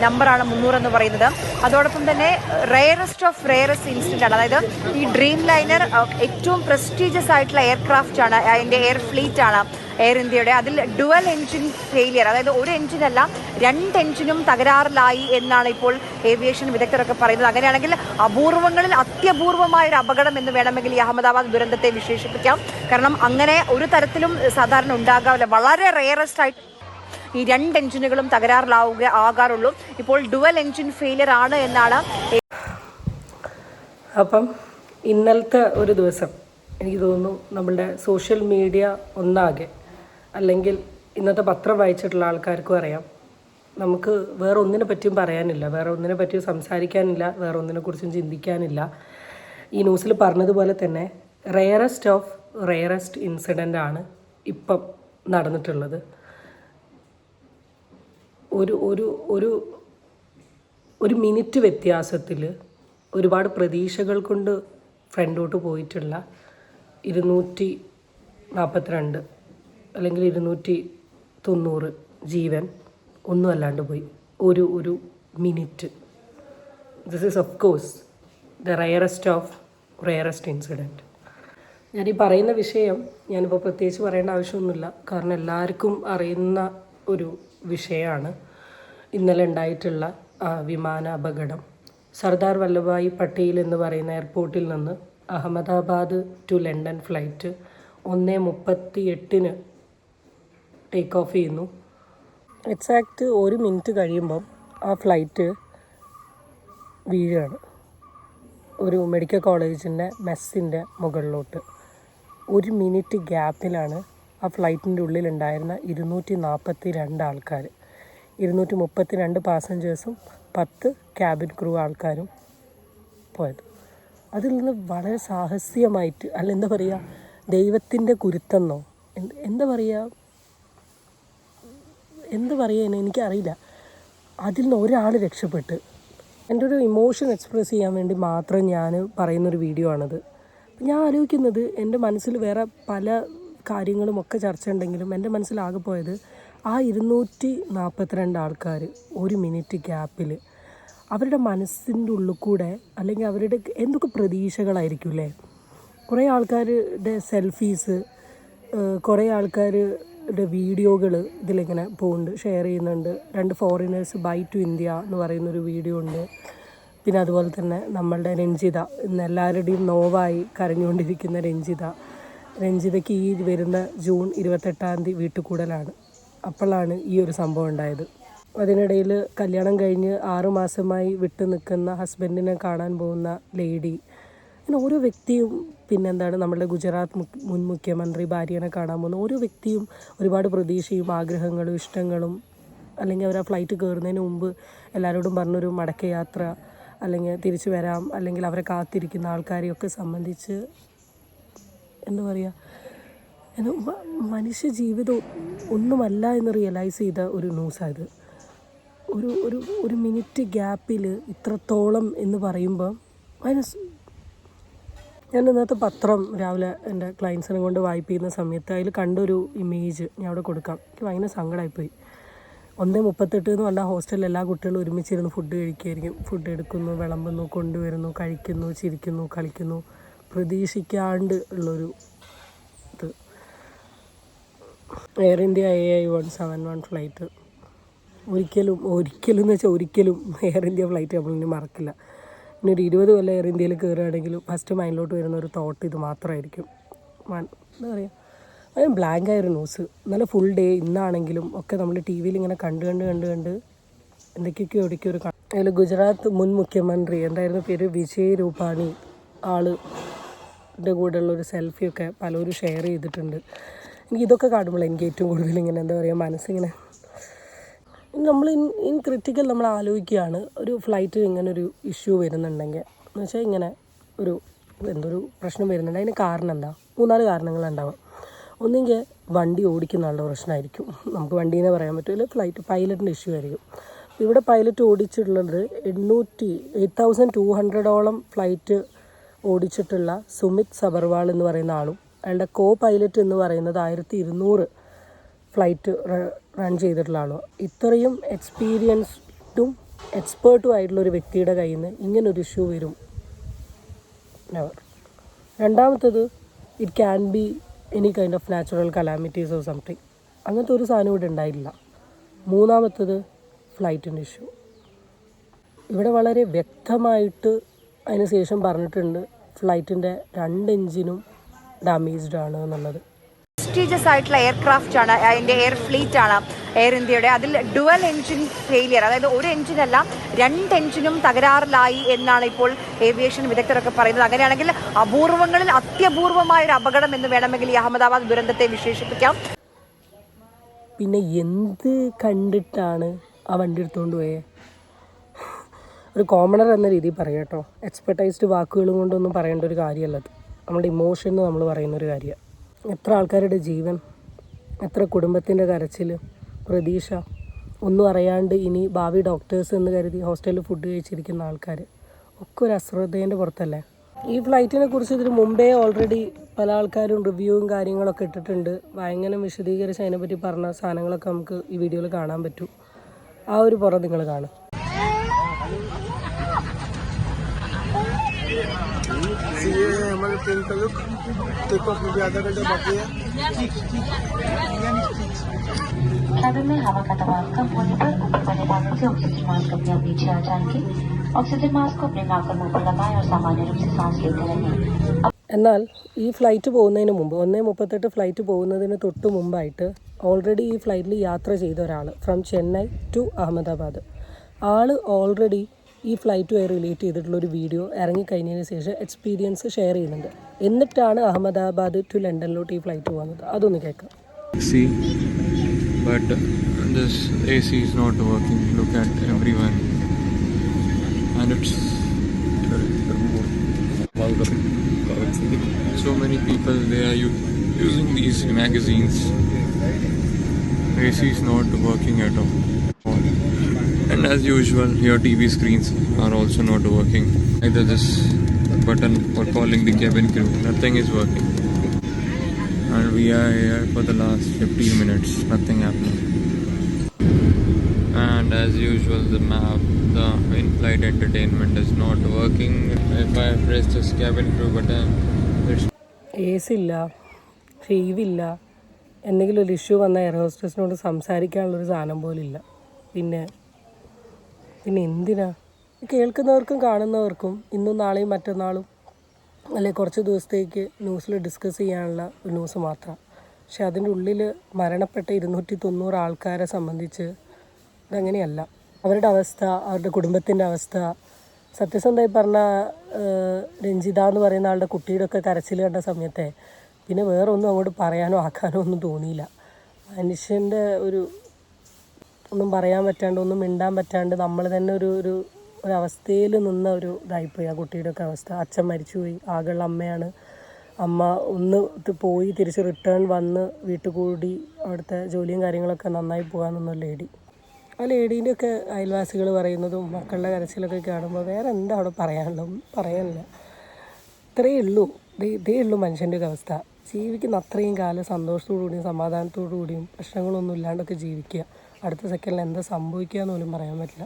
നമ്പറാണ് 300 എന്ന് പറയുന്നത്. അതോടൊപ്പം തന്നെ റെയറസ്റ്റ് ഓഫ് റെയറസ്റ്റ് ഇൻസിഡൻ്റ് ആണ്. അതായത് ഈ ഡ്രീം ലൈനർ ഏറ്റവും പ്രസ്റ്റീജിയസ് ആയിട്ടുള്ള എയർക്രാഫ്റ്റ് ആണ്, അതിൻ്റെ എയർ ഫ്ലീറ്റ് ആണ് എയർ ഇന്ത്യയുടെ. അതിൽ ഡുവൽ എൻജിൻ ഫെയിലിയർ, അതായത് ഒരു എൻജിനല്ല 2 എൻജിനും തകരാറിലായി എന്നാണ് ഇപ്പോൾ ഏവിയേഷൻ വിദഗ്ധരൊക്കെ പറയുന്നത്. അങ്ങനെയാണെങ്കിൽ അപൂർവങ്ങളിൽ അത്യപൂർവമായ ഒരു അപകടം എന്ന് വേണമെങ്കിൽ ഈ അഹമ്മദാബാദ് ദുരന്തത്തെ വിശേഷിപ്പിക്കാം. കാരണം അങ്ങനെ ഒരു തരത്തിലും സാധാരണ ഉണ്ടാകാവില്ല. വളരെ റെയറസ്റ്റ് ആയിട്ട് ഈ 2 എൻജിനുകളും ആകാറുള്ളൂ. ഇപ്പോൾ ഡുവൽ എൻജിൻ ഫെയിലിയർ ആണ് എന്നാണ്. അപ്പം ഇന്നലത്തെ ഒരു ദിവസം എനിക്ക് തോന്നുന്നു നമ്മളുടെ സോഷ്യൽ മീഡിയ ഒന്നാകെ, അല്ലെങ്കിൽ ഇന്നത്തെ പത്രം വായിച്ചിട്ടുള്ള ആൾക്കാർക്കും അറിയാം, നമുക്ക് വേറെ ഒന്നിനെ പറ്റിയും പറയാനില്ല, വേറെ ഒന്നിനെ പറ്റിയും സംസാരിക്കാനില്ല, വേറെ ഒന്നിനെ കുറിച്ചും ചിന്തിക്കാനില്ല. ഈ ന്യൂസിൽ പറഞ്ഞതുപോലെ തന്നെ റെയറസ്റ്റ് ഓഫ് റെയറസ്റ്റ് ഇൻസിഡൻ്റ് ആണ് ഇപ്പം നടന്നിട്ടുള്ളത്. ഒരു മിനിറ്റ് വ്യത്യാസത്തിൽ ഒരുപാട് പ്രതീക്ഷകൾ കൊണ്ട് ഫ്രണ്ടോട്ട് പോയിട്ടുള്ള 242 അല്ലെങ്കിൽ 290 ജീവൻ ഒന്നും അല്ലാണ്ട് പോയി. ഒരു minute. This is of course the rarest of rarest incident. ഞാനീ പറയുന്ന വിഷയം ഞാനിപ്പോൾ പ്രത്യേകിച്ച് പറയേണ്ട ആവശ്യമൊന്നുമില്ല, കാരണം എല്ലാവർക്കും അറിയുന്ന ഒരു വിഷയമാണ് ഇന്നലെ ഉണ്ടായിട്ടുള്ള വിമാന അപകടം. സർദാർ വല്ലഭായ് പട്ടേൽ എന്ന് പറയുന്ന എയർപോർട്ടിൽ നിന്ന് Ahmedabad to London flight 1:38 take off ചെയ്യുന്നു. എക്സാക്റ്റ് 1 മിനിറ്റ് കഴിയുമ്പം ആ ഫ്ലൈറ്റ് വീഴുകയാണ് ഒരു മെഡിക്കൽ കോളേജിൻ്റെ മെസ്സിൻ്റെ മുകളിലോട്ട്. 1 മിനിറ്റ് ഗ്യാപ്പിലാണ് ആ ഫ്ലൈറ്റിൻ്റെ ഉള്ളിലുണ്ടായിരുന്ന 242 ആൾക്കാർ, 232 പാസഞ്ചേഴ്സും 10 ക്യാബിൻ ക്രൂ ആൾക്കാരും പോയത്. അതിൽ നിന്ന് വളരെ സാഹസികമായിട്ട്, അല്ല എന്താ പറയുക, ദൈവത്തിൻ്റെ കുരുത്തെന്നോ എന്താ പറയുക എനിക്കറിയില്ല, അതിൽ നിന്ന് ഒരാൾ രക്ഷപ്പെട്ട്. എൻ്റെ ഒരു ഇമോഷൻ എക്സ്പ്രസ് ചെയ്യാൻ വേണ്ടി മാത്രം ഞാൻ പറയുന്നൊരു വീഡിയോ ആണിത്. ഞാൻ ആലോചിക്കുന്നത്, എൻ്റെ മനസ്സിൽ വേറെ പല കാര്യങ്ങളും ഒക്കെ ചർച്ച ഉണ്ടെങ്കിലും എൻ്റെ മനസ്സിലാകെ പോയത് ആ 242 ആൾക്കാർ 1 മിനിറ്റ് ഗ്യാപ്പിൽ അവരുടെ മനസ്സിൻ്റെ ഉള്ളിൽ കൂടെ, അല്ലെങ്കിൽ അവരുടെ എന്തൊക്കെ പ്രതീക്ഷകളായിരിക്കും അല്ലേ. കുറേ ആൾക്കാരുടെ സെൽഫീസ്, കുറേ ആൾക്കാരുടെ വീഡിയോകൾ ഇതിലിങ്ങനെ പോകുന്നുണ്ട്, ഷെയർ ചെയ്യുന്നുണ്ട്. 2 ഫോറിനേഴ്സ് ബൈ ടു ഇന്ത്യ എന്ന് പറയുന്നൊരു വീഡിയോ ഉണ്ട്. പിന്നെ അതുപോലെ തന്നെ നമ്മളുടെ രഞ്ജിത, ഇന്ന് എല്ലാവരുടെയും നോവായി കരഞ്ഞുകൊണ്ടിരിക്കുന്ന രഞ്ജിതയ്ക്ക് ഈ വരുന്ന ജൂൺ 28 വീട്ടിൽ കൂടലാണ്. അപ്പോഴാണ് ഈ ഒരു സംഭവം ഉണ്ടായത്. അതിനിടയിൽ കല്യാണം കഴിഞ്ഞ് 6 മാസമായി വിട്ടു നിൽക്കുന്ന ഹസ്ബൻഡിനെ കാണാൻ പോകുന്ന ലേഡി, അങ്ങനെ ഓരോ വ്യക്തിയും, പിന്നെന്താണ് നമ്മളുടെ ഗുജറാത്ത് മുൻ മുഖ്യമന്ത്രി ഭാര്യനെ കാണാൻ പോകുന്ന ഓരോ വ്യക്തിയും ഒരുപാട് പ്രതീക്ഷയും ആഗ്രഹങ്ങളും ഇഷ്ടങ്ങളും, അല്ലെങ്കിൽ അവർ ആ ഫ്ലൈറ്റ് കയറുന്നതിന് മുമ്പ് എല്ലാവരോടും പറഞ്ഞൊരു മടക്കയാത്ര, അല്ലെങ്കിൽ തിരിച്ചു വരാം, അല്ലെങ്കിൽ അവരെ കാത്തിരിക്കുന്ന ആൾക്കാരെയൊക്കെ സംബന്ധിച്ച് എന്താ പറയുക, മനുഷ്യ ജീവിതം ഒന്നുമല്ല എന്ന് റിയലൈസ് ചെയ്ത ഒരു ന്യൂസായത്. ഒരു മിനിറ്റ് ഗ്യാപ്പിൽ ഇത്രത്തോളം എന്ന് പറയുമ്പോൾ ഞാൻ ഇന്നത്തെ പത്രം രാവിലെ എൻ്റെ ക്ലയൻസിനെ കൊണ്ട് വായിപ്പ് ചെയ്യുന്ന സമയത്ത് അതിൽ കണ്ടൊരു ഇമേജ് ഞാൻ അവിടെ കൊടുക്കാം. എനിക്ക് ഭയങ്കര സങ്കടമായിപ്പോയി. 1:38 എന്ന് പറഞ്ഞാൽ ഹോസ്റ്റലിൽ എല്ലാ കുട്ടികളും ഒരുമിച്ചിരുന്ന് ഫുഡ് കഴിക്കുകയായിരിക്കും. ഫുഡ് എടുക്കുന്നു, വിളമ്പുന്നു, കൊണ്ടുവരുന്നു, കഴിക്കുന്നു, ചിരിക്കുന്നു, കളിക്കുന്നു, പ്രതീക്ഷിക്കാണ്ട് ഉള്ളൊരു ഇത്. എയർ ഇന്ത്യ AI-171 ഫ്ലൈറ്റ് ഒരിക്കലും എന്ന് വെച്ചാൽ ഒരിക്കലും എയർ ഇന്ത്യ ഫ്ലൈറ്റ് നമ്മളിനി മറക്കില്ല. ഇനി ഒരു 20 കൊല്ലം എയർ ഇന്ത്യയിൽ കയറുകയാണെങ്കിലും ഫസ്റ്റ് മൈൻഡിലോട്ട് വരുന്ന ഒരു തോട്ട് ഇത് മാത്രമായിരിക്കും. എന്താ പറയുക, അത് ബ്ലാങ്കായൊരു ന്യൂസ്. ഇന്നലെ ഫുൾ ഡേ, ഇന്നാണെങ്കിലും ഒക്കെ നമ്മൾ TV യിൽ ഇങ്ങനെ കണ്ട് എന്തൊക്കെയൊക്കെയോ ഒരു അതിൽ ഗുജറാത്ത് മുൻ മുഖ്യമന്ത്രി എന്തായിരുന്നു പേര്, വിജയ് രൂപാണി, ആളുടെ കൂടെയുള്ളൊരു സെൽഫിയൊക്കെ പലരും ഷെയർ ചെയ്തിട്ടുണ്ട്. എനിക്ക് ഇതൊക്കെ കാണുമ്പോൾ എനിക്ക് ഏറ്റവും കൂടുതൽ ഇങ്ങനെ എന്താ പറയുക, മനസ്സിങ്ങനെ നമ്മൾ ഇൻ ക്രിറ്റിക്കൽ നമ്മൾ ആലോചിക്കുകയാണ്. ഒരു ഫ്ലൈറ്റ് ഇങ്ങനൊരു ഇഷ്യൂ വരുന്നുണ്ടെങ്കിൽ, എന്ന് വെച്ചാൽ ഇങ്ങനെ എന്തൊരു പ്രശ്നം വരുന്നുണ്ട്, അതിന് കാരണം എന്താ? 3-4 കാരണങ്ങളുണ്ടാവാം. ഒന്നെങ്കിൽ വണ്ടി ഓടിക്കുന്ന ആളുടെ പ്രശ്നമായിരിക്കും, നമുക്ക് വണ്ടീനെ പറയാൻ പറ്റില്ല. ഫ്ലൈറ്റ് പൈലറ്റിൻ്റെ ഇഷ്യൂ ആയിരിക്കും. ഇവിടെ പൈലറ്റ് ഓടിച്ചിട്ടുള്ളത് 8,200ഓളം ഫ്ലൈറ്റ് ഓടിച്ചിട്ടുള്ള സുമിത് സബർവാൾ എന്ന് പറയുന്ന ആളും, അയാളുടെ കോ പൈലറ്റ് എന്ന് പറയുന്നത് 1,200 ഫ്ലൈറ്റ് റൺ ചെയ്തിട്ടുള്ള ആളോ. ഇത്രയും എക്സ്പീരിയൻസ്ഡും എക്സ്പേർട്ടും ആയിട്ടുള്ളൊരു വ്യക്തിയുടെ കയ്യിൽ നിന്ന് ഇങ്ങനൊരു ഇഷ്യൂ വരും. നെവർ. രണ്ടാമത്തത്, it can be any kind of natural calamities or something. അങ്ങനത്തെ ഒരു സാധനം ഇവിടെ ഉണ്ടായില്ല. മൂന്നാമത്തത്, ഫ്ലൈറ്റിൻ്റെ ഇഷ്യൂ. ഇവിടെ വളരെ വ്യക്തമായിട്ട് അതിന് ശേഷം പറഞ്ഞിട്ടുണ്ട് ഫ്ലൈറ്റിൻ്റെ 2 എഞ്ചിനും ഡാമേജ്ഡ് ആണ് എന്നുള്ളത്. പ്രസ്റ്റീജിയസ് ആയിട്ടുള്ള എയർക്രാഫ്റ്റ് ആണ്, അതിൻ്റെ എയർ ഫ്ലീറ്റ് ആണ് എയർ ഇന്ത്യയുടെ. അതിൽ ഡുവൽ എഞ്ചിൻ ഫെയിലിയർ, അതായത് ഒരു എഞ്ചിനല്ല 2 എഞ്ചിനും തകരാറിലായി എന്നാണ് ഇപ്പോൾ ഏവിയേഷൻ വിദഗ്ധരൊക്കെ പറയുന്നത്. അങ്ങനെയാണെങ്കിൽ അപൂർവങ്ങളിൽ അത്യപൂർവമായ ഒരു അപകടം എന്ന് വേണമെങ്കിൽ ഈ അഹമ്മദാബാദ് ദുരന്തത്തെ വിശേഷിപ്പിക്കാം. പിന്നെ എന്ത് കണ്ടിട്ടാണ് ആ വണ്ടി എടുത്തുകൊണ്ട് പോയേ? ഒരു കോമണർ എന്ന രീതിയിൽ പറയാം കേട്ടോ, എക്സ്പെർട്ടൈസ്ഡ് വാക്കുകളും കൊണ്ടൊന്നും പറയേണ്ട ഒരു കാര്യമല്ലത്. നമ്മുടെ ഇമോഷൻ എന്ന് നമ്മൾ പറയുന്നൊരു കാര്യമാണ്. എത്ര ആൾക്കാരുടെ ജീവൻ, എത്ര കുടുംബത്തിൻ്റെ കരച്ചിൽ, പ്രതീക്ഷ, ഒന്നും അറിയാണ്ട് ഇനി ഭാവി ഡോക്ടേഴ്സ് എന്ന് കരുതി ഹോസ്റ്റലിൽ ഫുഡ് കഴിച്ചിരിക്കുന്ന ആൾക്കാർ ഒക്കെ ഒരു അശ്രദ്ധേൻ്റെ പുറത്തല്ലേ. ഈ ഫ്ലൈറ്റിനെ കുറിച്ച് ഇതിന് മുമ്പേ ഓൾറെഡി പല ആൾക്കാരും റിവ്യൂവും കാര്യങ്ങളൊക്കെ ഇട്ടിട്ടുണ്ട്. ഭയങ്കര വിശദീകരിച്ച് അതിനെപ്പറ്റി പറഞ്ഞ സാധനങ്ങളൊക്കെ നമുക്ക് ഈ വീഡിയോയിൽ കാണാൻ പറ്റും. ആ ഒരു പുറം നിങ്ങൾ കാണും. हमारे ट्रेन का लुक टेक ऑफ में भी आधा घंटा बाकी है। कैबिन में हवा का दबाव कम होने पर ऊपर वाले भागों से ऑक्सीजन मास्क अपने आप नीचे आ जाएंगे। ऑक्सीजन मास्क को अपने नाक और मुंह पर लगाएं और सामान्य रूप से सांस लेते रहें। എന്നാൽ ഈ ഫ്ലൈറ്റ് പോകുന്നതിന് മുമ്പ് 1:38 ഫ്ലൈറ്റ് പോകുന്നതിന് തൊട്ട് മുമ്പായിട്ട് ഓൾറെഡി ഈ ഫ്ലൈറ്റിൽ യാത്ര ചെയ്ത ഒരാൾ ഫ്രം ചെന്നൈ ടു അഹമ്മദാബാദ്, ആൾ ഓൾറെഡി ഈ ഫ്ലൈറ്റുമായി റിലേറ്റ് ചെയ്തിട്ടുള്ളൊരു വീഡിയോ ഇറങ്ങിക്കഴിഞ്ഞതിന് ശേഷം എക്സ്പീരിയൻസ് ഷെയർ ചെയ്യുന്നുണ്ട്. എന്നിട്ടാണ് അഹമ്മദാബാദ് ടു ലണ്ടനിലോട്ട് ഈ ഫ്ലൈറ്റ് പോകുന്നത്. അതൊന്ന് കേൾക്കാം. But this AC is not working. Look at everyone, and it's so many people. They are using these magazines. AC is not working at all. And as usual, your TV screens are also not working. Either this button for calling the cabin crew, nothing is working. And we are here for the last 15 minutes, nothing happening. And as usual, the map, the in-flight entertainment is not working. If I press this cabin crew button, it's AC ഇല്ല, five ഇല്ല, എന്തെങ്കിലും ഒരു issue വന്ന air ഹോസ്റ്റസിനോട് സംസാരിക്കാനുള്ളൊരു സാധനം പോലും ഇല്ല. പിന്നെ എന്തിനാ? കേൾക്കുന്നവർക്കും കാണുന്നവർക്കും ഇന്നും നാളെയും മറ്റന്നാളും അല്ലെങ്കിൽ കുറച്ച് ദിവസത്തേക്ക് ന്യൂസിൽ ഡിസ്കസ് ചെയ്യാനുള്ള ഒരു ന്യൂസ് മാത്രമാണ്. പക്ഷെ അതിൻ്റെ ഉള്ളിൽ മരണപ്പെട്ട 290 ആൾക്കാരെ സംബന്ധിച്ച് ഇതങ്ങനെയല്ല. അവരുടെ അവസ്ഥ, അവരുടെ കുടുംബത്തിൻ്റെ അവസ്ഥ, സത്യസന്ധമായി പറഞ്ഞ രഞ്ജിത എന്ന് പറയുന്ന ആളുടെ കുട്ടിയുടെ ഒക്കെ കരച്ചിൽ കണ്ട സമയത്തെ പിന്നെ വേറെ ഒന്നും അങ്ങോട്ട് പറയാനോ ആക്കാനോ ഒന്നും തോന്നിയില്ല. മനുഷ്യൻ്റെ ഒന്നും പറയാൻ പറ്റാണ്ട്, ഒന്നും മിണ്ടാൻ പറ്റാണ്ട് നമ്മൾ തന്നെ ഒരു ഒരവസ്ഥയിൽ നിന്ന ഒരു ഇതായിപ്പോയി ആ കുട്ടിയുടെ ഒക്കെ അവസ്ഥ. അച്ഛൻ മരിച്ചുപോയി, ആകെയുള്ള അമ്മയാണ്. അമ്മ ഒന്ന് പോയി തിരിച്ച് റിട്ടേൺ വന്ന് വീട്ടിൽ കൂടി അവിടുത്തെ ജോലിയും കാര്യങ്ങളൊക്കെ നന്നായി പോകാമെന്നൊരു ലേഡി. ആ ലേഡീൻ്റെയൊക്കെ അയൽവാസികൾ പറയുന്നതും മക്കളുടെ കരച്ചിലൊക്കെ കാണുമ്പോൾ വേറെ എന്താ അവിടെ പറയാനില്ല. ഇതേ ഉള്ളൂ മനുഷ്യൻ്റെ ഒക്കെ അവസ്ഥ. ജീവിക്കുന്ന അത്രയും കാലം സന്തോഷത്തോടു കൂടിയും സമാധാനത്തോടു കൂടിയും പ്രശ്നങ്ങളൊന്നും ഇല്ലാണ്ടൊക്കെ ജീവിക്കുക. അടുത്ത സെക്കൻഡിൽ എന്താ സംഭവിക്കുക എന്ന് പോലും പറയാൻ പറ്റില്ല.